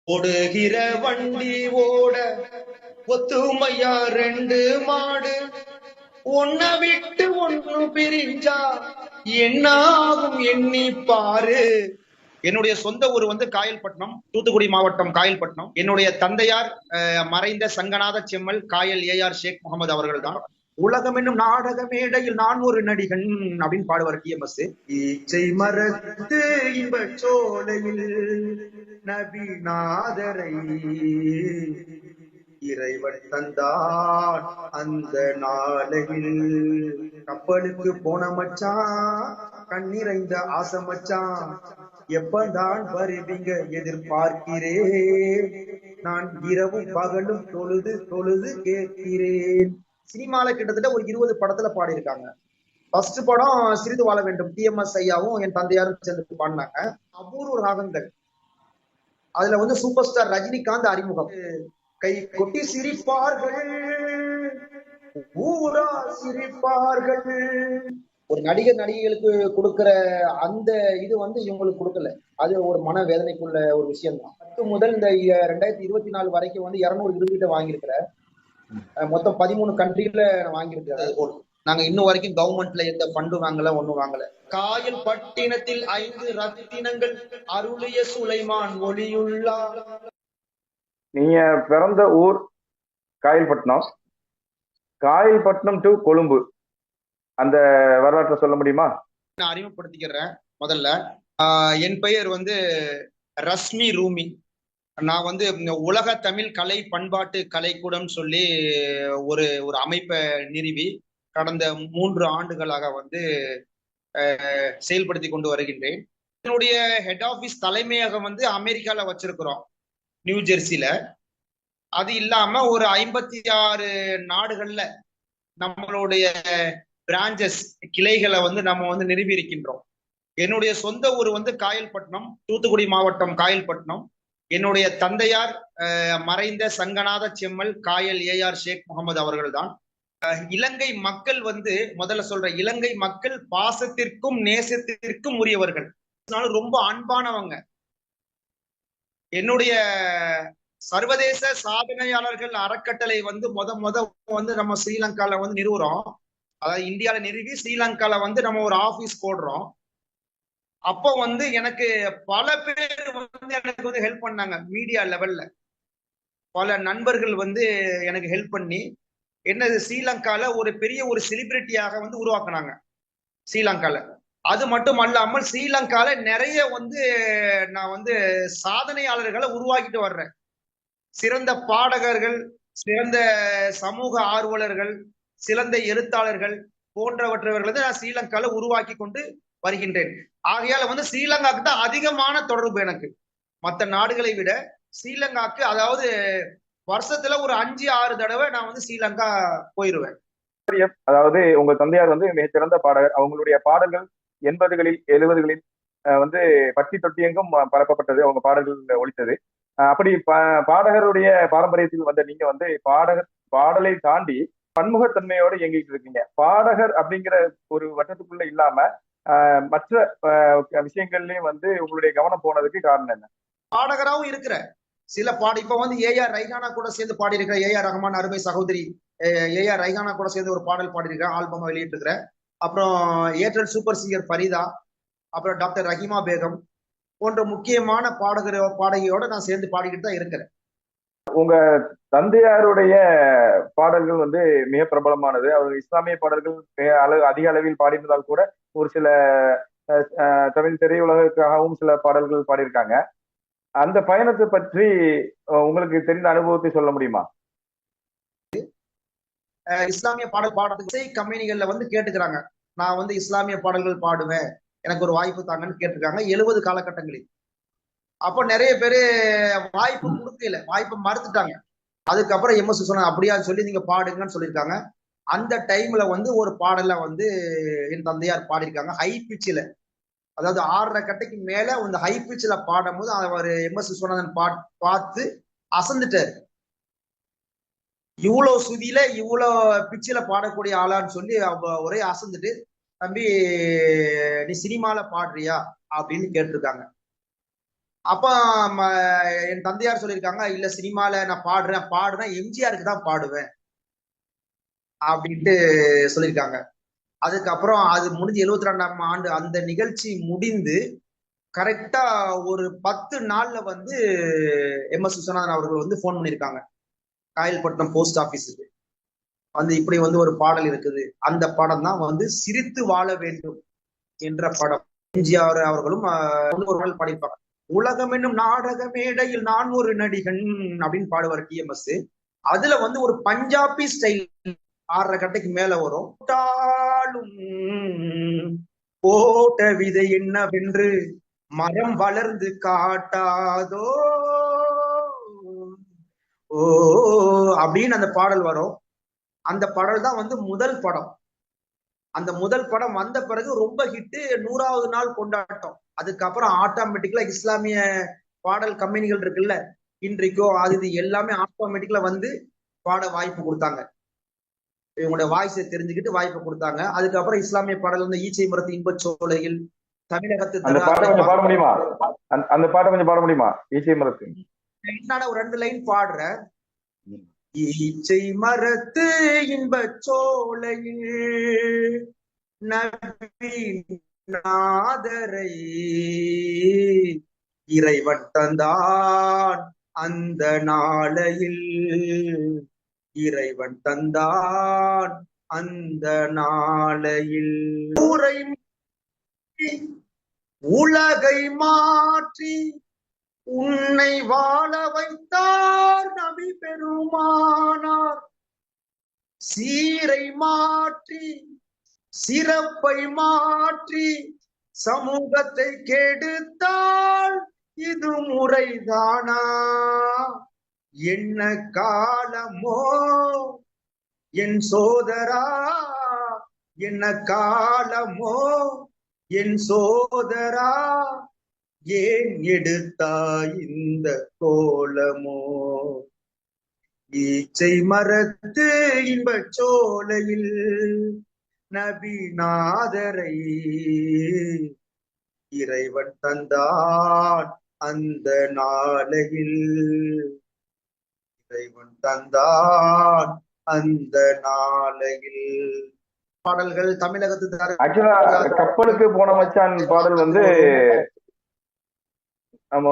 ஓடுகிற வண்டி ஓட ஒத்துமையா ரெண்டு மாடு ஒன்ன விட்டு ஒண்ணு பிரிஞ்சா என்ன ஆகும் எண்ணி பாரு. என்னுடைய சொந்த ஊர் வந்து காயல்பட்டினம், தூத்துக்குடி மாவட்டம் காயல்பட்டினம். என்னுடைய தந்தையார் மறைந்த சங்கநாத செம்மல் காயல் ஏஆர் ஷேக் முகமது அவர்கள் தான். உலகம் என்னும் நாடக மேடையில் நான் ஒரு நடிகன் அப்படின்னு பாடுவார் டிஎம்எஸ். ஈச்சை மரத்து இன்ப சோலையில் நபிநாதரை இறைவன் தந்தான் அந்த நாளையில். கப்பலுக்கு போன மச்சான் கண்ணிறைந்த ஆசை மச்சான், எப்பதான் வருவீங்க எதிர்பார்க்கிறேன், நான் இரவும் பகலும் தொழுது தொழுது கேட்கிறேன். சினிமால கிட்டத்தட்ட ஒரு 20 படத்துல பாடியிருக்காங்க. ஃபர்ஸ்ட் படம் சிறிது வாழ வேண்டும், டிஎம்எஸ் ஐயாவும் என் தந்தையாரும் சேர்ந்து பாடினாங்க. அபூர்வ ராகங்கள். அதுல வந்து சூப்பர் ஸ்டார் ரஜினிகாந்த் அறிமுகம். கை கொட்டி சிரிப்பார்கள், ஊரா சிரிப்பார்கள். ஒரு நடிகர் நடிகைகளுக்கு கொடுக்கிற அந்த இது வந்து இவங்களுக்கு கொடுக்கல. அது ஒரு மன வேதனைக்குள்ள ஒரு விஷயம் தான். 10 முதல் இந்த 2024 வரைக்கும் வந்து 200 விருதுகிட்ட வாங்கியிருக்கிற, மொத்தம் 13 கண்ட்ரில வாங்கியிருக்கிறேன். நாங்க இன்னும் வரைக்கும் கவர்மெண்ட்ல எந்த ஃபண்டு வாங்கல, ஒண்ணும் வாங்கல. காயல் பட்டினத்தில் 5 ரத்தினங்கள் அருளிய சுலைமான் ஒளியுள்ளா. நீங்க பிறந்த ஊர் காயல்பட்டினம், காயல்பட்டினம் டு கொழும்பு, அந்த வரலாற்றை சொல்ல முடியுமா? நான் அறிமுகப்படுத்திக்கிறேன். முதல்ல என் பெயர் வந்து ரஸ்மி ரூமி. நான் வந்து உலக தமிழ் கலை பண்பாட்டு கலைக்கூடம் சொல்லி ஒரு ஒரு அமைப்பை நிறுவி கடந்த 3 ஆண்டுகளாக வந்து செயல்படுத்தி கொண்டு வருகின்றேன். என்னுடைய ஹெட் ஆபீஸ் தலைமையகம் வந்து அமெரிக்கால வச்சிருக்கிறோம், நியூ ஜெர்சில. அது இல்லாம ஒரு 56 நாடுகள்ல நம்மளுடைய பிரான்சஸ் கிளைகளை வந்து நம்ம வந்து நிறுவி இருக்கின்றோம். என்னுடைய சொந்த ஊர் வந்து காயல்பட்டினம், தூத்துக்குடி மாவட்டம் காயல்பட்டினம். என்னுடைய தந்தையார் மறைந்த சங்கநாத செம்மல் காயல் ஏஆர் ஷேக் முகமது அவர்கள் தான். இலங்கை மக்கள் வந்து முதல்ல சொல்ற, இலங்கை மக்கள் பாசத்திற்கும் நேசத்திற்கும் உரியவர்கள், ரொம்ப அன்பானவங்க. என்னுடைய சர்வதேச சாதனையாளர்கள் அறக்கட்டளை வந்து முத வந்து நம்ம ஸ்ரீலங்கால வந்து நிறுவுறோம். அதாவது இந்தியாவில நிறுவி ஸ்ரீலங்கால வந்து நம்ம ஒரு ஆபீஸ் போடுறோம். அப்போ வந்து எனக்கு பல பேர் வந்து எனக்கு வந்து ஹெல்ப் பண்ணாங்க. மீடியா லெவல்ல பல நண்பர்கள் வந்து எனக்கு ஹெல்ப் பண்ணி என்னது ஸ்ரீலங்கால ஒரு பெரிய ஒரு செலிபிரிட்டியாக வந்து உருவாக்குனாங்க ஸ்ரீலங்கால. அது மட்டும் அல்லாமல் ஸ்ரீலங்கால நிறைய வந்து நான் வந்து சாதனையாளர்களை உருவாக்கிட்டு வர்றேன். சிறந்த பாடகர்கள், சிறந்த சமூக ஆர்வலர்கள், சிறந்த எழுத்தாளர்கள் போன்றவற்றவர்கள் வந்து நான் ஸ்ரீலங்கால உருவாக்கி கொண்டு வருகின்றேன். ஆகையால வந்து ஸ்ரீலங்காக்கு தான் அதிகமான தொடர்பு எனக்கு. மற்ற நாடுகளை விட ஸ்ரீலங்காக்கு, அதாவது வருஷத்துல ஒரு 5-6 தடவை நான் வந்து ஸ்ரீலங்கா போயிருவேன். அதாவது உங்க தந்தையார் வந்து மிகச்சிறந்த பாடகர். அவங்களுடைய பாடல்கள் 80களில் 70களில் வந்து பட்டி தொட்டி எங்கும் பரப்பப்பட்டது, அவங்க பாடல்கள் ஒலித்தது. அப்படி பாடகருடைய பாரம்பரியத்தில் வந்த நீங்க வந்து பாடலை தாண்டி பன்முகத்தன்மையோடு இயங்கிட்டு இருக்கீங்க. பாடகர் அப்படிங்கிற ஒரு வட்டத்துக்குள்ள இல்லாம மற்ற விஷயங்கள்லயும் வந்து உங்களுடைய கவனம் போனதுக்கு காரணம் என்ன? பாடகராகவும் இருக்கிற சில இப்ப வந்து ஏஆர் ரைகானா கூட சேர்ந்து பாடி இருக்கிற, ஏஆர் ரஹ்மான் அருமை சகோதரி ஏஆர் ரைகானா கூட சேர்ந்து ஒரு பாடல் பாடியிருக்கிறேன், ஆல்பம் வெளியிட்டு இருக்கிறேன். அப்புறம் ஏர்டெல் சூப்பர் சிங்கர் ஃபரிதா, அப்புறம் டாக்டர் ரஹீமா பேகம் போன்ற முக்கியமான பாடகியோட நான் சேர்ந்து பாடிக்கிட்டு தான் இருக்கிறேன். உங்க தந்தையாருடைய பாடல்கள் வந்து மிக பிரபலமானது. அவர் இஸ்லாமிய பாடல்கள் அதிக அளவில் பாடியிருந்தால் கூட ஒரு சில தமிழ் திரையுலகுக்காகவும் சில பாடல்கள் பாடியிருக்காங்க. அந்த பயணத்தை பற்றி உங்களுக்கு தெரிந்த அனுபவத்தை சொல்ல முடியுமா? இஸ்லாமிய பாடல் பாடுறதுக்கு கம்பெனிகள்ல வந்து கேட்டுக்கிறாங்க, நான் வந்து இஸ்லாமிய பாடல்கள் பாடுவேன், எனக்கு ஒரு வாய்ப்பு தாங்கன்னு கேட்டிருக்காங்க 70 காலகட்டங்களில். அப்போ நிறைய பேரு வாய்ப்பு கொடுக்கல, வாய்ப்பு மறுத்துட்டாங்க. அதுக்கப்புறம் எம்எஸ் சொன்னாங்க, அப்படியா சொல்லி நீங்க பாடுங்கன்னு சொல்லியிருக்காங்க. அந்த டைம்ல வந்து ஒரு பாடல வந்து என் தந்தையார் பாடியிருக்காங்க ஹை பிச்சில். அதாவது 6.5 கட்டைக்கு மேல அந்த ஹை பிச்சில் பாடும் போது அவர் எம்எஸ் சொன்னதன் பார்த்து அசந்துட்டாரு. இவ்வளவு சுதியில இவ்வளவு பிச்சில பாடக்கூடிய ஆளான்னு சொல்லி ஒரே அசந்துட்டு, தம்பி நீ சினிமால பாடுறியா அப்படின்னு கேட்டிருக்காங்க. அப்ப என் தந்தையார் சொல்லியிருக்காங்க, இல்ல சினிமால நான் பாடுறேன் எம்ஜிஆருக்கு தான் பாடுவேன் அப்படின்ட்டு சொல்லியிருக்காங்க. அதுக்கப்புறம் அது முடிஞ்சு 72ஆம் ஆண்டு அந்த நிகழ்ச்சி முடிந்து கரெக்டா ஒரு 10 நாள்ல வந்து எம்.எஸ். விஸ்வநாதன் அவர்கள் வந்து போன் பண்ணியிருக்காங்க காயல்பட்டினம் போஸ்ட் ஆபீஸுக்கு. வந்து இப்படி வந்து ஒரு பாடல் இருக்குது. அந்த படம் தான் வந்து சிரித்து வாழ வேண்டும் என்ற படம். எம்ஜிஆர் அவர்களும் ஒரு நாள் பாடியிருப்பாங்க. உலகம் என்னும் நாடக மேடையில் நான் ஒரு நடிகன் அப்படின்னு பாடுவார் டிஎம்எஸ். அதுல வந்து ஒரு பஞ்சாபி ஸ்டைல் 6.5 கட்டைக்கு மேல வரும். போட்ட விதை என்னவென்று மரம் வளர்ந்து காட்டாதோ ஓ அப்படின்னு அந்த பாடல் வரும். அந்த பாடல் தான் வந்து முதல் படம். அந்த முதல் படம் வந்த பிறகு ரொம்ப ஹிட்டு, 100வது நாள் கொண்டாட்டம். அதுக்கப்புறம் ஆட்டோமேட்டிக்கலா இஸ்லாமிய பாடல் கம்பெனிகள் இருக்குல்ல, இன்றைக்கோ அது இது எல்லாமே ஆட்டோமேட்டிக்கலா வந்து பாட வாய்ப்பு கொடுத்தாங்க. இவங்களுடைய வாய்ஸை தெரிஞ்சுக்கிட்டு வாய்ப்பு கொடுத்தாங்க. அதுக்கப்புறம் இஸ்லாமிய பாடல் வந்து ஈச்சை மரத்து இன்பச் சோலையில், தமிழகத்து அந்த பாட்டை கொஞ்சம் பாட முடியுமா? அந்த பாட்டை கொஞ்சம் பாட முடியுமா? ஈச்சை மரத்து ஒரு 2 லைன் பாடுறேன். ஈச்சை மரத்து இன்பச் சோலையில் நாதரை இறைவன் தந்தான் அந்த நாளையில், இறைவன் தந்தான் அந்த நாளையில், ஊரை உலகை மாற்றி உன்னை வாழ வைத்தார் நபி பெருமானார். சீரை மாற்றி சிறப்பை மாற்றி சமூகத்தை கெடுத்தால் இது முறைதானா? என்ன காலமோ என் சோதரா, என்ன காலமோ என் சோதரா, ஏன் எடுத்தாய் இந்த கோலமோ? ஈச்சை மரத்து இன்பச் சோலையில் நபி நாதரை இறைவன் தந்தான் அந்த நாளையில், இறைவன் தந்தான் அந்த நாளையில். பாடல்கள் தமிழகத்து ஆக்சுவலா கப்பலுக்கு போன மச்சான் பாடல் வந்து நம்ம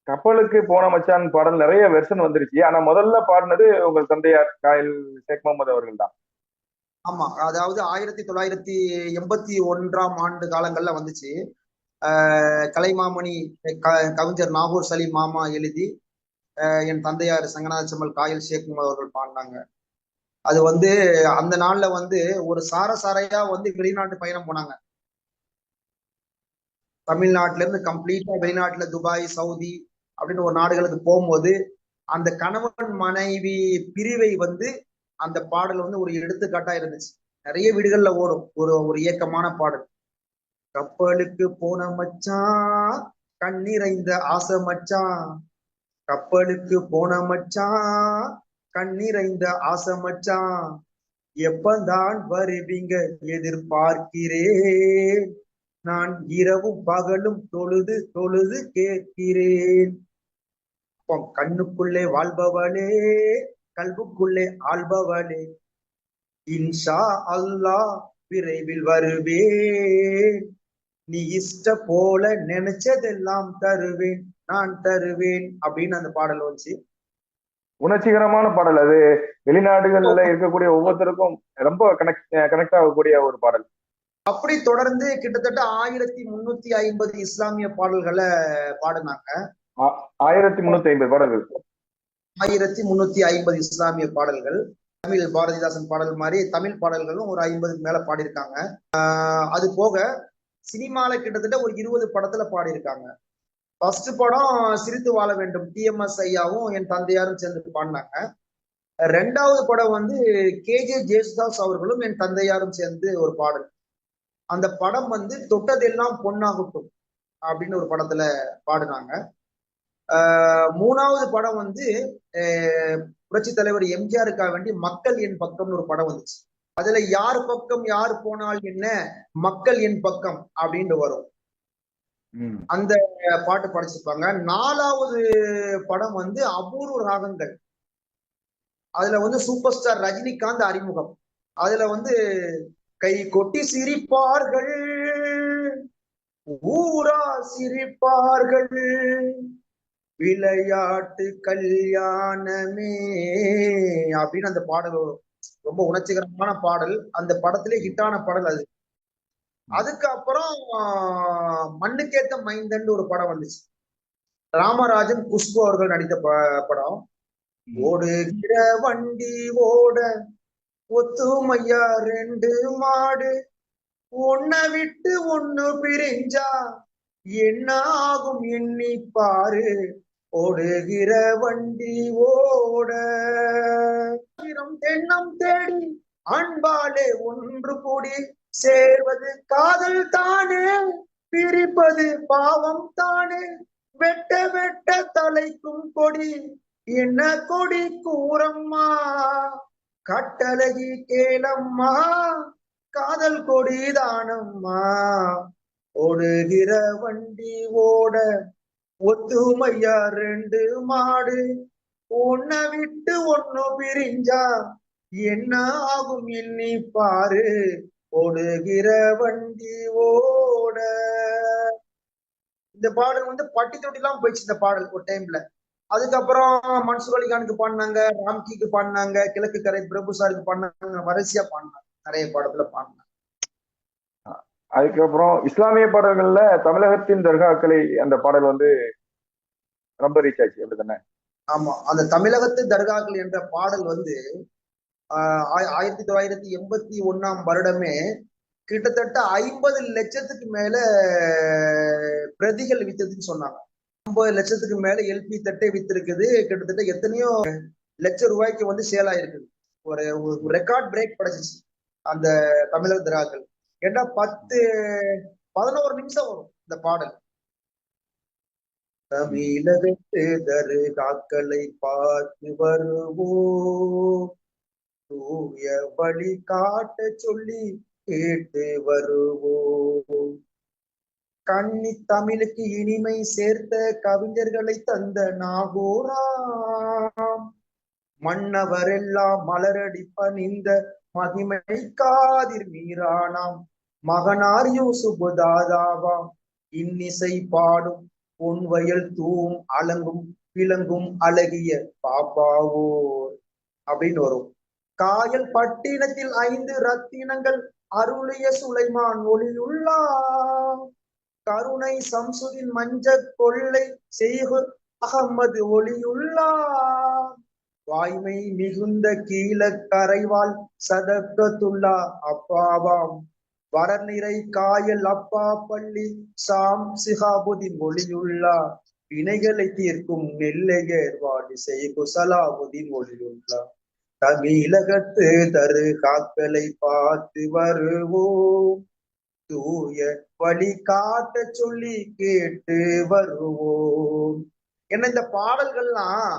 கப்பலுக்கு போன மச்சான் பாடல் நிறைய வெர்ஷன் வந்துருச்சு. ஆனா முதல்ல பாடினது உங்கள் தந்தையார் காயல் ஷேக் முகமது அவர்கள் தான். ஆமா, அதாவது 1981ஆம் ஆண்டு காலங்கள்ல வந்துச்சு. கலைமாமணி கவிஞர் நாகூர் சலீம் மாமா எழுதி என் தந்தையார் சங்கநாத செம்மல் காயல் ஷேக் முகமது அவர்கள் பாடினாங்க. அது வந்து அந்த நாள்ல வந்து ஒரு சாரையா வந்து வெளிநாட்டு பயணம் போனாங்க. தமிழ்நாட்டுல இருந்து கம்ப்ளீட்டா வெளிநாட்டுல துபாய், சவுதி அப்படின்னு ஒரு நாடுகளுக்கு போகும்போது அந்த கணவன் மனைவி பிரிவை வந்து அந்த பாடல் வந்து ஒரு எடுத்துக்காட்டா இருந்துச்சு. நிறைய வீடுகள்ல ஓடும் ஒரு இயக்கமான பாடல். கப்பலுக்கு போன மச்சான் கண்ணிறைந்த ஆசை மச்சான், கப்பலுக்கு போன மச்சான் கண்ணிறைந்த ஆசை மச்சான், எப்பந்தான் வருவீங்க எதிர்பார்க்கிறேன், நான் இரவும் பகலும் தொழுது தொழுது கேட்கிறேன். கண்ணுக்குள்ளே வாழ்பவளே கல்புக்குள்ளே ஆள்பவளே, இன்ஷா அல்லாஹ் விரைவில் வருவேன், நீ இஷ்ட போல நினைச்சதெல்லாம் தருவேன் நான் தருவேன் அப்படின்னு அந்த பாடல் வந்துச்சு. உணர்ச்சிகரமான பாடல். அது வெளிநாடுகள்ல இருக்கக்கூடிய ஒவ்வொருத்தருக்கும் ரொம்ப கனெக்ட் ஆகக்கூடிய ஒரு பாடல். அப்படி தொடர்ந்து கிட்டத்தட்ட 1350 இஸ்லாமிய பாடல்களை பாடினாங்க. 1350 பாடல்கள். 1350 இஸ்லாமிய பாடல்கள். தமிழ் பாரதிதாசன் பாடல் மாதிரி தமிழ் பாடல்களும் ஒரு 50க்கு மேல பாடியிருக்காங்க. அது போக சினிமால கிட்டத்தட்ட ஒரு 20 படத்துல பாடியிருக்காங்க. ஃபர்ஸ்ட் படம் சிரித்து வாழ வேண்டும், டிஎம்எஸ் ஐயாவும் என் தந்தையாரும் சேர்ந்து பாடினாங்க. 2வது படம் வந்து கேஜே ஜேசுதாஸ் அவர்களும் என் தந்தையாரும் சேர்ந்து ஒரு பாடல். அந்த படம் வந்து தொட்டதெல்லாம் பொன்னாகட்டும் அப்படின்னு ஒரு படத்துல பாடினாங்க. 3வது படம் வந்து புரட்சி தலைவர் எம்ஜிஆருக்காக வேண்டி மக்கள் என் பக்கம்னு ஒரு படம் வந்துச்சு. அதுல யார் பக்கம் யார் போனால் என்ன மக்கள் என் பக்கம் அப்படின்னு வரும். ம். அந்த பாட்டு படைச்சிருப்பாங்க. 4வது படம் வந்து அபூர்வ ராகங்கள். அதுல வந்து சூப்பர் ஸ்டார் ரஜினிகாந்த் அறிமுகம். அதுல வந்து கை கொட்டி சிரிப்பார்கள், ஊரா சிரிப்பார்கள், விளையாட்டு கல்யாணமே அப்படின்னு அந்த பாடல் வரும். ரொம்ப உணர்ச்சிகரமான பாடல். அந்த படத்திலே ஹிட்டான பாடல் அது. அதுக்கப்புறம் மண்ணுக்கேத்த மைந்தன் ஒரு படம் வந்துச்சு. ராமராஜன் குஷ்பு அவர்கள் நடித்த படம். ஓடுகிற வண்டி ஓட ஒத்துமையா 2 மாடு, ஒன்ன விட்டு ஒண்ணு பிரிஞ்சா என்ன ஆகும் எண்ணி பாரு, ஓடுகிற வண்டி ஓட தென்னம் தேடி அன்பாலே ஒன்று கூடி சேர்வது காதல் தானே, பிரிப்பது பாவம் தானே, வெட்ட வெட்ட தலைக்கும் கொடி என்ன கொடி கூறம்மா, கட்டழகி கேளம்மா, காதல் கொடி தானம்மா, ஓடுகிற வண்டி ஓட ஒத்துமையா 2 மாடு, ஒன்ன விட்டு ஒண்ணு பிரிஞ்சா என்ன ஆகும் எண்ணி பாரு, ஓடுகிற வண்டி ஓட. இந்த பாடல் வந்து பட்டி தொட்டி எல்லாம் போயிடுச்சு இந்த பாடல் ஒரு டைம்ல. அதுக்கப்புறம் மன்சூர் அலிகானுக்கு பாடினாங்க, ராம்கிக்கு பாடினாங்க, கிழக்கு கரை பிரபு சாருக்கு பாடினாங்க, வரிசையா பாடினாங்க, நிறைய பாடத்துல பாடினாங்க. அதுக்கப்புறம் இஸ்லாமிய பாடல்கள்ல தமிழகத்தின் தர்காக்களை அந்த பாடல் வந்து ரொம்ப ரீச் ஆச்சு அப்படித்தானே? ஆமா, அந்த தமிழகத்து தர்காக்கள் என்ற பாடல் வந்து 1981ஆம் வருடமே கிட்டத்தட்ட 50 லட்சத்துக்கு மேல பிரதிகள் வித்ததுன்னு சொன்னாங்க. 50 லட்சத்துக்கு மேல எல்பி தட்டை வித்திருக்குது. கிட்டத்தட்ட எத்தனையோ லட்சம் ரூபாய்க்கு வந்து சேல் ஆயிருக்குது. ஒரு ரெக்கார்ட் பிரேக் படைச்சிச்சு அந்த தமிழக தர்காக்கள். ஏன்னா 11 நிமிஷம் வரும் இந்த பாடல். தமிழகத்து தர்காக்களை பார்த்து வருவோம், தூய வழி காட்ட சொல்லி கேட்டு வருவோம், கன்னி தமிழுக்கு இனிமை சேர்த்த கவிஞர்களை தந்த நாகோராம், மன்னவரெல்லாம் மலரடி பணிந்த மகிமை காதிர் மீரானாம், மகனார் யூசுப் தாதாவாம், இன்னிசை பாடும் பொன்வயல் தூவும் அலங்கும் விளங்கும் அழகிய பாப்பாவோர் அப்படின்னு வரும். காயல் பட்டினத்தில் 5 ரத்தினங்கள் அருளிய சுலைமான் ஒளியுள்ளார், கருணை சம்சுதின் மஞ்ச கொள்ளை செய்கு அகமது ஒளியுள்ளார், வாய்மை மிகுந்த கீழ கரைவால் சதக்கத்துள்ளா அப்பாவாம், வரநிறை காயல் அப்பா பள்ளி சாம் சிகாபுதின் ஒளியுள்ளார், வினைகளை தீர்க்கும் நெல்லையர் வாடி செய்கு சலாபுதின் ஒளியுள்ளார், தமிழகத்து தர்காக்களை பார்த்து வருவோம், தூய வழி காட்ட சொல்லி கேட்டு வருவோம். என்ன இந்த பாடல்கள்லாம்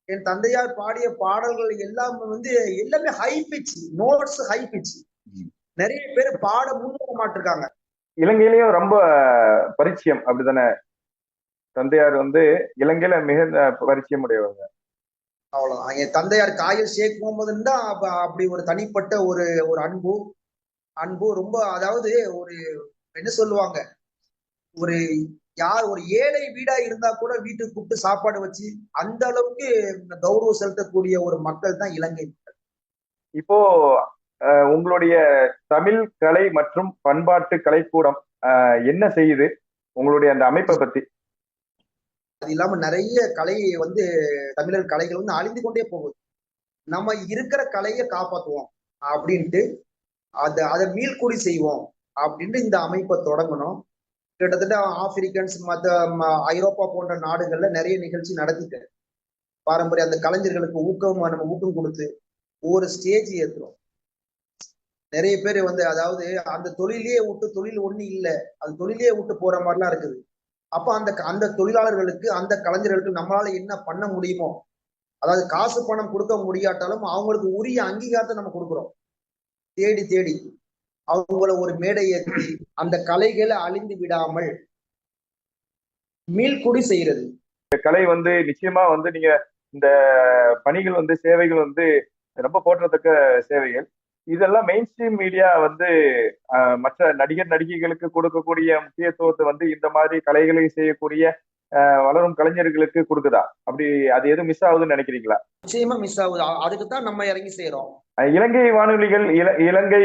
என் தந்தையார் பாடிய பாடல்கள் எல்லாம் வந்து எல்லாமே high pitch notes, high pitch. நிறைய பேர் பாட முன்வர மாட்டிருக்காங்க. இலங்கையிலயும் ரொம்ப பரிச்சயம் அப்படித்தானே? தந்தையார் வந்து இலங்கையில மிகுந்த பரிச்சயம் உடையவங்க. அவ்வளவுதான். என் தந்தையார் காயல் ஷேக் முகமதுன்னு தான் அப்படி ஒரு தனிப்பட்ட ஒரு ஒரு அன்பு ரொம்ப, அதாவது ஒரு என்ன சொல்லுவாங்க, ஒரு ஒரு ஏழை வீடா இருந்தா கூட வீட்டுக்கு கூப்பிட்டு சாப்பாடு வச்சு அந்த அளவுக்கு கௌரவம் செலுத்தக்கூடிய ஒரு மக்கள் தான் இலங்கை மக்கள். இப்போ உங்களுடைய தமிழ் கலை மற்றும் பண்பாட்டு கலைக்கூடம் என்ன செய்யுது, உங்களுடைய அந்த அமைப்பை பத்தி? அது இல்லாம நிறைய கலை வந்து தமிழர் கலைகள் வந்து அழிந்து கொண்டே போகுது. நம்ம இருக்கிற கலையை காப்பாற்றுவோம் அப்படின்ட்டு அதை மீள்குடி செய்வோம் அப்படின்ட்டு இந்த அமைப்பை தொடங்கணும். கிட்டத்தட்ட ஆப்பிரிக்கன்ஸ் மற்ற ஐரோப்பா போன்ற நாடுகள்ல நிறைய நிகழ்ச்சி நடத்திட்டு பாரம்பரிய அந்த கலைஞர்களுக்கு நம்ம ஊக்கம் கொடுத்து ஒவ்வொரு ஸ்டேஜ் ஏற்றுறோம். நிறைய பேர் வந்து அதாவது அந்த தொழிலே விட்டு தொழில் ஒண்ணு இல்லை, அது தொழிலே விட்டு போற மாதிரிலாம் இருக்குது. அப்ப அந்த தொழிலாளர்களுக்கு அந்த கலைஞர்களுக்கு நம்மளால என்ன பண்ண முடியுமோ, அதாவது காசு பணம் கொடுக்க முடியாட்டாலும் அவங்களுக்கு உரிய அங்கீகாரத்தை நம்ம கொடுக்குறோம். தேடி தேடி அவங்கள ஒரு மேடை ஏற்றி அந்த கலைகளை அழிந்து விடாமல் மீள்குடி செய்யறது. கலை வந்து நிச்சயமா வந்து நீங்க இந்த பணிகள் வந்து சேவைகள் வந்து ரொம்ப போற்றத்தக்க சேவைகள். இதெல்லாம் மெயின் ஸ்ட்ரீம் மீடியா வந்து மற்ற நடிகர் நடிகைகளுக்கு கொடுக்கக்கூடிய முக்கியத்துவத்தை வந்து இந்த மாதிரி கலைகளை செய்யக்கூடிய வளரும் கலைஞர்களுக்கு கொடுக்குதா? அப்படி அது எதுவும் மிஸ் ஆகுதுன்னு நினைக்கிறீங்களா? நிச்சயமா மிஸ் ஆகுது. அதுக்கு தான் நம்ம இறங்கி செய்யறோம். இலங்கை வானொலிகள் இலங்கை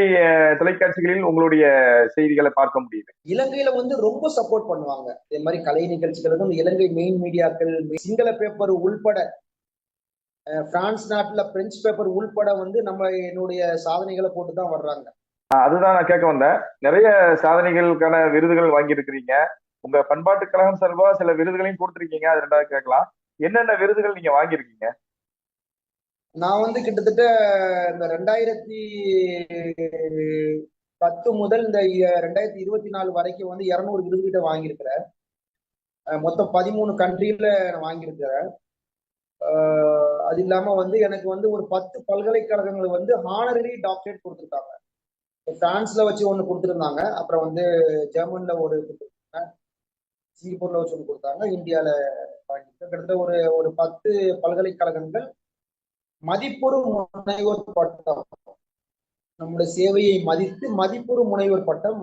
தொலைக்காட்சிகளில் உங்களுடைய செய்திகளை பார்க்க முடியுது. இலங்கையில வந்து ரொம்ப சப்போர்ட் பண்ணுவாங்க. இதே மாதிரி கலை நிகழ்ச்சிகளுக்கும் இலங்கை மெயின் மீடியாக்கள், சிங்கள பேப்பர் உள்பட, பிரான்ஸ் நாட்டுல பிரெஞ்சு பேப்பர் உள்பட வந்து நம்ம என்னுடைய சாதனைகளை போட்டு தான் வர்றாங்க. அதுதான் நான் கேட்க வந்தேன். நிறைய சாதனைகளுக்கான விருதுகள் வாங்கி இருக்கிறீங்க. உங்க பண்பாட்டு கழகம் சார்பா சில விருதுகளையும் கொடுத்துருக்கீங்க. அது ரெண்டாவது கேட்கலாம். என்னென்ன விருதுகள் நீங்க வாங்கியிருக்கீங்க? நான் வந்து கிட்டத்தட்ட இந்த 2010 முதல் இந்த 2024 வரைக்கும் வந்து 200 விருது கிட்ட வாங்கியிருக்கிறேன். மொத்தம் 13 கண்ட்ரியில நான் வாங்கியிருக்கிறேன். அது இல்லாம வந்து எனக்கு வந்து ஒரு 10 பல்கலைக்கழகங்கள் வந்து ஹானரரி டாக்டரேட் கொடுத்துருக்காங்க. பிரான்ஸ்ல வச்சு ஒண்ணு கொடுத்துருந்தாங்க, அப்புறம் வந்து ஜெர்மன்ல ஒரு கொடுத்துருக்காங்க, சிங்கப்பூர்ல வச்சு ஒண்ணு கொடுத்தாங்க, இந்தியால வாங்கியிருக்கேன். கிட்டத்தட்ட ஒரு ஒரு 10 பல்கலைக்கழகங்கள் மதிப்புறு முனைவோர் பட்டம், நம்முடைய சேவையை மதித்து மதிப்புறு முனைவோர் பட்டம்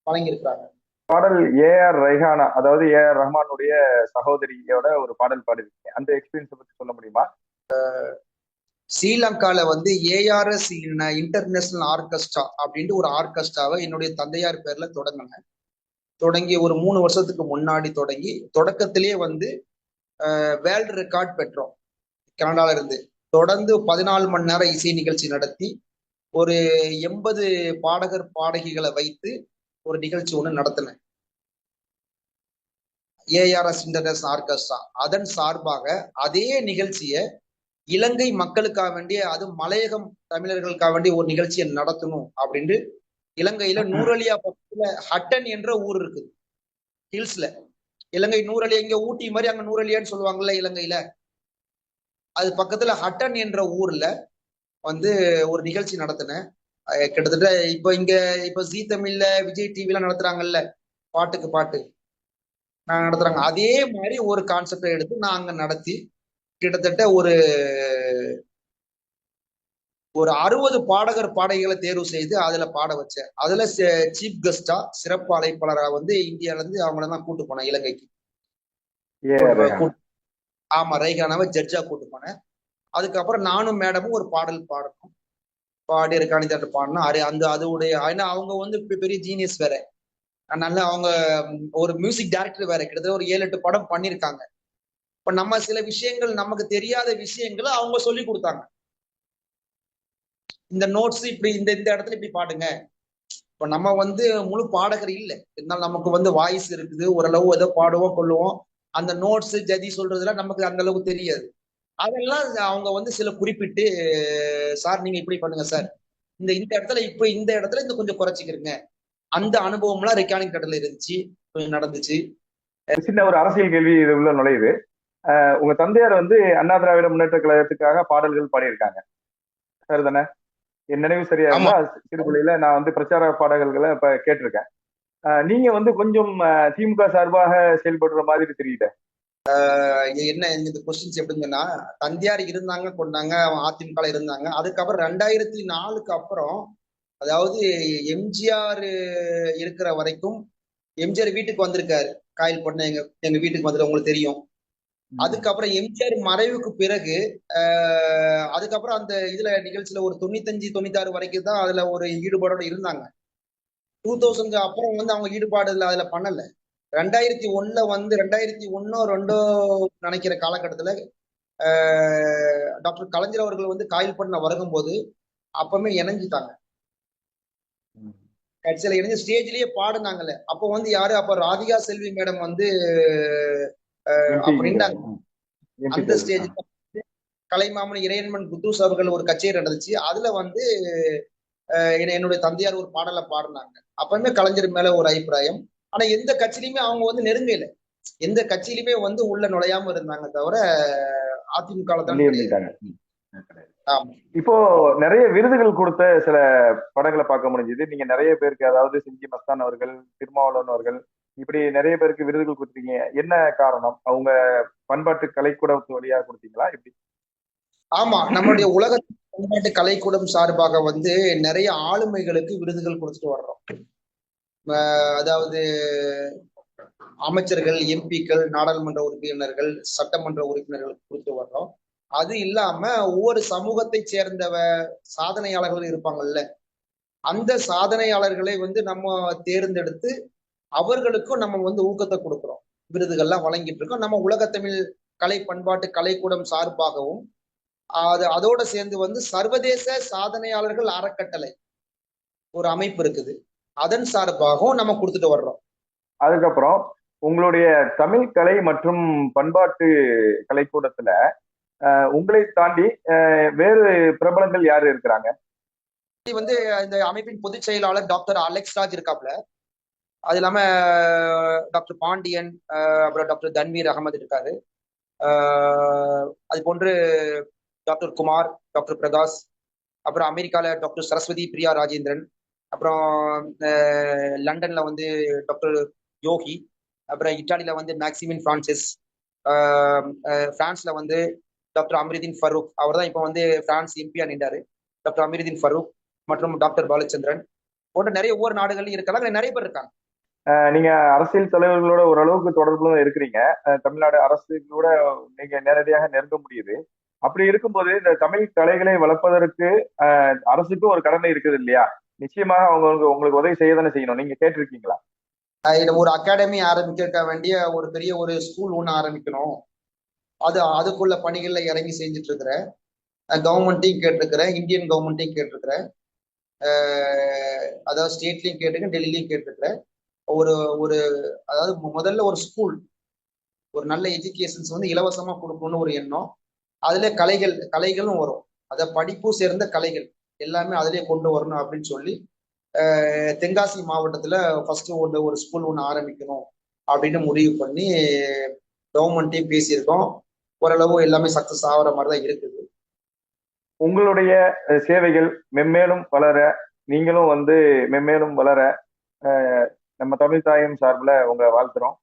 வழங்கியிருக்கிறாங்க. பாடல் ஏஆர் ரெஹானா, அதாவது ஏஆர் ரஹ்மானுடைய சகோதரியோட ஒரு பாடல் பாடிருக்கீங்க. அந்த எக்ஸ்பீரியன்ஸ் பத்தி சொல்ல முடியுமா? ஸ்ரீலங்கால வந்து ஏஆர்எஸ் இன்டர்நேஷனல் ஆர்கெஸ்ட்ரா அப்படின்ட்டு ஒரு ஆர்கெஸ்ட்ராவை என்னுடைய தந்தையார் பேர்ல தொடங்கினேன். தொடங்கி ஒரு 3 வருஷத்துக்கு முன்னாடி தொடங்கி தொடக்கத்திலேயே வந்து வேர்ல்டு ரெக்கார்ட் பெற்றோம். கனடால இருந்து தொடர்ந்து 14 மணி நேரம் இசை நிகழ்ச்சி நடத்தி ஒரு 80 பாடகர் பாடகிகளை வைத்து ஒரு நிகழ்ச்சி ஒண்ணு நடத்தினேன். ஏஆர்எஸ் இன்டர்நேஷனல் ஆர்கெஸ்ட்ரா அதன் சார்பாக அதே நிகழ்ச்சியை இலங்கை மக்களுக்காக வேண்டிய, அது மலையகம் தமிழர்களுக்காக வேண்டிய ஒரு நிகழ்ச்சியை நடத்தணும் அப்படின்னு இலங்கையில நூரலியா பக்கத்துல ஹட்டன் என்ற ஊர் இருக்குது, ஹில்ஸ்ல. இலங்கை நூரலியா, இங்க ஊட்டி மாதிரி அங்க நூரலியான்னு சொல்லுவாங்கல்ல இலங்கையில, அது பக்கத்துல ஹட்டன் என்ற ஊர்ல வந்து ஒரு நிகழ்ச்சி நடத்தினேன். கிட்டத்தட்ட இப்ப ஜீ தமிழ்ல விஜய் டிவில நடத்துறாங்கல்ல, பாட்டுக்கு பாட்டு நான் நடத்துறாங்க. அதே மாதிரி ஒரு கான்செப்டை எடுத்து நான் அங்க நடத்தி கிட்டத்தட்ட ஒரு 60 பாடகர் பாடகிகளை தேர்வு செய்து அதுல பாட வச்சேன். அதுல சீஃப் கெஸ்டா சிறப்பு அழைப்பாளரா வந்து இந்தியால இருந்து அவங்கள தான் கூட்டு போனேன் இலங்கைக்கு. ஆமா, ரைகானாவை ஜட்ஜா கூட்டு போனேன். அதுக்கப்புறம் நானும் மேடமும் ஒரு பாடல் பாடணும், பாடி இருக்கானி தட்டு பாடணும். அந்த அதோடைய, ஏன்னா அவங்க வந்து பெரிய ஜீனியஸ் வேற, அதனால அவங்க ஒரு மியூசிக் டைரக்டர் வேற, கிட்டத்தட்ட ஒரு 7-8 படம் பண்ணியிருக்காங்க. இப்ப நம்ம சில விஷயங்கள், நமக்கு தெரியாத விஷயங்களை அவங்க சொல்லி கொடுத்தாங்க. இந்த நோட்ஸ் இப்படி இந்த இந்த இடத்துல இப்படி பாடுங்க. இப்ப நம்ம வந்து முழு பாடகர் இல்லை, இருந்தாலும் நமக்கு வந்து வாய்ஸ் இருக்குது, ஓரளவு ஏதோ பாடுவோம் கொள்ளுவோம். அந்த நோட்ஸ் ஜதி சொல்றதுல நமக்கு அந்த அளவுக்கு தெரியாது. அதெல்லாம் அவங்க வந்து சில குறிப்பிட்டு, சார் நீங்க இப்படி பண்ணுங்க சார், இந்த இந்த இடத்துல இப்ப இந்த இடத்துல இந்த கொஞ்சம் குறைச்சிக்கிறங்க. அந்த அனுபவம்லாம் ரெக்கார்டிங் கடல இருந்துச்சு, நடந்துச்சு. சின்ன ஒரு அரசியல் கேள்வி இது உள்ள நுழையுது. உங்க தந்தையார் வந்து அண்ணா திராவிட முன்னேற்ற கழகத்துக்காக பாடல்கள் பாடியிருக்காங்க, சரிதானே? என் நினைவு சரியா இருந்தா சிறுபிள்ளையில நான் வந்து பிரச்சார பாடல்களை இப்ப கேட்டிருக்கேன். நீங்க வந்து கொஞ்சம் திமுக சார்பாக செயல்படுற மாதிரி தெரியுது. என்ன இந்த கொஸ்டின்ஸ் எப்படிங்கன்னா, தந்தையார் இருந்தாங்க கொண்டாங்க, அதிமுக இருந்தாங்க. அதுக்கப்புறம் 2004க்கு அப்புறம், அதாவது எம்ஜிஆர் இருக்கிற வரைக்கும், எம்ஜிஆர் வீட்டுக்கு வந்திருக்காரு, காயில் போட்டு எங்க வீட்டுக்கு வந்துட்டு உங்களுக்கு தெரியும். அதுக்கப்புறம் எம்ஜிஆர் மறைவுக்கு பிறகு அதுக்கப்புறம் அந்த இதுல நிகழ்ச்சியில ஒரு 95-96 வரைக்கும் தான் அதுல ஒரு ஈடுபாடோட இருந்தாங்க. 2000 அப்புறம் வந்து அவங்க ஈடுபாடு அதுல பண்ணல. 2001 வந்து 2001-2 நினைக்கிற காலகட்டத்துல டாக்டர் கலைஞர் அவர்கள் வந்து காயில் பண்ண வருகும்போது அப்பவுமே இணைஞ்சிட்டாங்க. கட்சியில இணைஞ்சு ஸ்டேஜ்லயே பாடுனாங்கல்ல. அப்போ வந்து யாரு, அப்ப ராதிகா செல்வி மேடம் வந்து அப்படின்ட்டாங்க. அந்த ஸ்டேஜ் கலைமாமணி இறையன்மன் குத்தூஸ் அவர்கள் ஒரு கச்சேரி நடந்துச்சு. அதுல வந்து என்னுடைய தந்தையார் ஒரு பாடலை பாடினாங்க. அப்பவுமே கலைஞர் மேல ஒரு அபிப்பிராயம். ஆனா எந்த கட்சியிலுமே அவங்க வந்து நெருங்கல, எந்த கட்சியிலுமே வந்து உள்ள நுழையாம இருந்தாங்க தவிர அதிமுக தான். இப்போ நிறைய விருதுகள் கொடுத்த சில படங்களை பார்க்க முடிஞ்சது. நீங்க நிறைய பேருக்கு, அதாவது செஞ்சி மஸ்தான் அவர்கள், திருமாவளவன் அவர்கள், இப்படி நிறைய பேருக்கு விருதுகள் கொடுத்தீங்க. என்ன காரணம்? அவங்க பண்பாட்டு கலைக்கூடத்து வழியா கொடுத்தீங்களா? எப்படி? ஆமா, நம்மளுடைய உலக பண்பாட்டு கலைக்கூடம் சார்பாக வந்து நிறைய ஆளுமைகளுக்கு விருதுகள் கொடுத்துட்டு வர்றோம். அதாவது அமைச்சர்கள், எம்பிக்கள், நாடாளுமன்ற உறுப்பினர்கள், சட்டமன்ற உறுப்பினர்களுக்கு கொடுத்து வர்றோம். அது இல்லாம ஒவ்வொரு சமூகத்தை சேர்ந்த சாதனையாளர்கள் இருப்பாங்கல்ல, அந்த சாதனையாளர்களை வந்து நம்ம தேர்ந்தெடுத்து அவர்களுக்கும் நம்ம வந்து ஊக்கத்தை கொடுக்குறோம். விருதுகள்லாம் வழங்கிட்டு இருக்கோம். நம்ம உலகத்தமிழ் கலை பண்பாட்டு கலைக்கூடம் சார்பாகவும் அதோட சேர்ந்து வந்து சர்வதேச சாதனையாளர்கள் அறக்கட்டளை ஒரு அமைப்பு இருக்குது, அதன் சார்பாகவும் நம்ம கொடுத்துட்டு வர்றோம். அதுக்கப்புறம் உங்களுடைய தமிழ் கலை மற்றும் பண்பாட்டு கலைக்கூடத்துல உங்களை தாண்டி வேறு பிரபலங்கள் யாரு இருக்கிறாங்க? வந்து இந்த அமைப்பின் பொதுச் செயலாளர் டாக்டர் அலெக்ஸ் ராஜ் இருக்காப்ல. அது இல்லாம டாக்டர் பாண்டியன், அப்புறம் டாக்டர் தன்வீர் அகமது இருக்காரு. அது போன்று டாக்டர் குமார், டாக்டர் பிரகாஷ், அப்புறம் அமெரிக்கால டாக்டர் சரஸ்வதி பிரியா ராஜேந்திரன், அப்புறம் லண்டன்ல வந்து டாக்டர் யோகி, அப்புறம் இட்டாலியில வந்து மேக்சிமின் பிரான்சிஸ், பிரான்ஸ்ல வந்து டாக்டர் அமிருதீன் ஃபரூக், அவர் தான் இப்போ வந்து பிரான்ஸ் எம்பியா நின்றாரு. டாக்டர் அமிருதீன் ஃபரூக் மற்றும் டாக்டர் பாலச்சந்திரன் போன்ற நிறைய ஒவ்வொரு நாடுகள்லையும் இருக்கலாம், நிறைய பேர் இருக்காங்க. நீங்க அரசியல் தலைவர்களோட ஓரளவுக்கு தொடர்புல இருக்கிறீங்க. தமிழ்நாடு அரசுகளோட நீங்க நேரடியாக நெருங்க முடியுது. அப்படி இருக்கும்போது இந்த தமிழ் கலைகளை வளர்ப்பதற்கு அரசுக்கும் ஒரு கடமை இருக்குது இல்லையா? நிச்சயமாக அவங்க உங்களுக்கு உதவி செய்ய தானே செய்யணும். நீங்க கேட்டிருக்கீங்களா? ஒரு அகாடமி ஆரம்பிக்க வேண்டிய ஒரு பெரிய ஒரு ஸ்கூல் ஒன்று ஆரம்பிக்கணும். அதுக்குள்ள பணிகள்ல இறங்கி செஞ்சுட்டு இருக்கிறேன். கவர்மெண்ட்டையும் கேட்டிருக்கிறேன், இந்தியன் கவர்மெண்ட்டையும் கேட்டிருக்கிறேன், அதாவது ஸ்டேட்லயும் கேட்டிருக்கேன், டெல்லியிலையும் கேட்டிருக்கிறேன். ஒரு ஒரு அதாவது முதல்ல ஒரு ஸ்கூல், ஒரு நல்ல எஜுகேஷன்ஸ் வந்து இலவசமா கொடுக்கணும்னு ஒரு எண்ணம். அதுல கலைகளும் வரும், அத படிப்பும் சேர்ந்த கலைகள் எல்லாமே அதிலே கொண்டு வரணும் அப்படின்னு சொல்லி தென்காசி மாவட்டத்துல ஃபர்ஸ்ட் ஒரு ஸ்கூல் ஒன்று ஆரம்பிக்கணும் அப்படின்னு முடிவு பண்ணி கவர்மெண்ட்டையும் பேசியிருக்கோம். ஓரளவு எல்லாமே சக்சஸ் ஆகிற மாதிரி தான் இருக்குது. உங்களுடைய சேவைகள் மென்மேலும் வளர, நீங்களும் வந்து மென்மேலும் வளர நம்ம தமிழ் தாயம் சார்பில் உங்களை வாழ்த்துறோம்.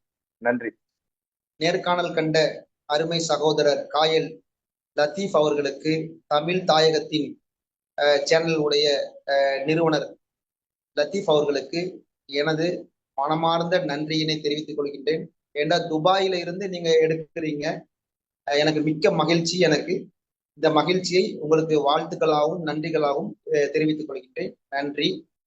நன்றி. நேர்காணல் கண்ட அருமை சகோதரர் காயல் லத்தீப் அவர்களுக்கு தமிழ் தாயகத்தின் சேனலுடைய நிறுவனர் லத்தீப் அவர்களுக்கு எனது மனமார்ந்த நன்றியினை தெரிவித்துக் கொள்கின்றேன். ஏன்னா துபாயில இருந்து நீங்க எடுக்கிறீங்க, எனக்கு மிக்க மகிழ்ச்சி. எனக்கு இந்த மகிழ்ச்சியை உங்களுக்கு வாழ்த்துக்களாகவும் நன்றிகளாகவும் தெரிவித்துக் கொள்கின்றேன். நன்றி.